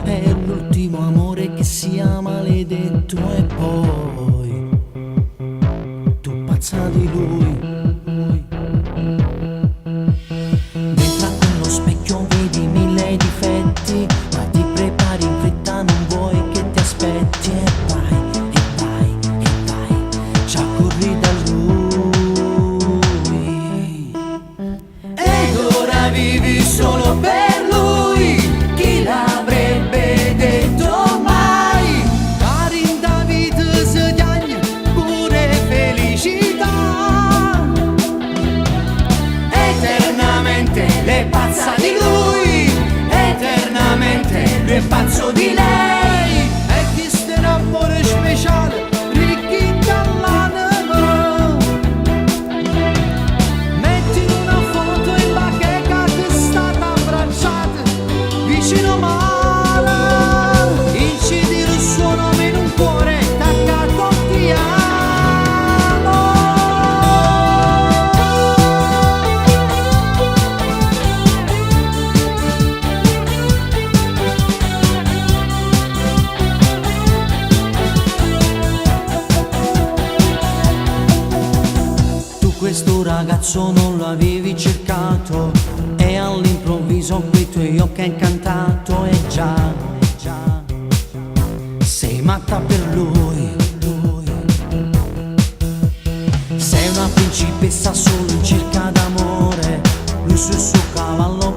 è l'ultimo amore che sia maledetto. E poi tu pazza di lui. Dentro a quello specchio vedi mille difetti, ma ti prepari in fretta, non vuoi che ti aspetti. E vai, e vai, e vai, già corri da lui. Ed ora vivi solo per lui, chi l'avrebbe detto mai? Karin David si chiagna pure felicità. Eternamente lei è pazza di lui, eternamente lui è pazzo di lei. E chi sta un amore speciale, ricchi dall'anima. Metti una foto in bacheca che è stata abbracciata vicino male, incidi il suo nome in un cuore taccato ti amo. Questo ragazzo non l'avevi cercato e all'improvviso quei tuoi occhi hai incantato. E già, sei matta per lui. Sei una principessa solo in cerca d'amore, lui sul suo cavallo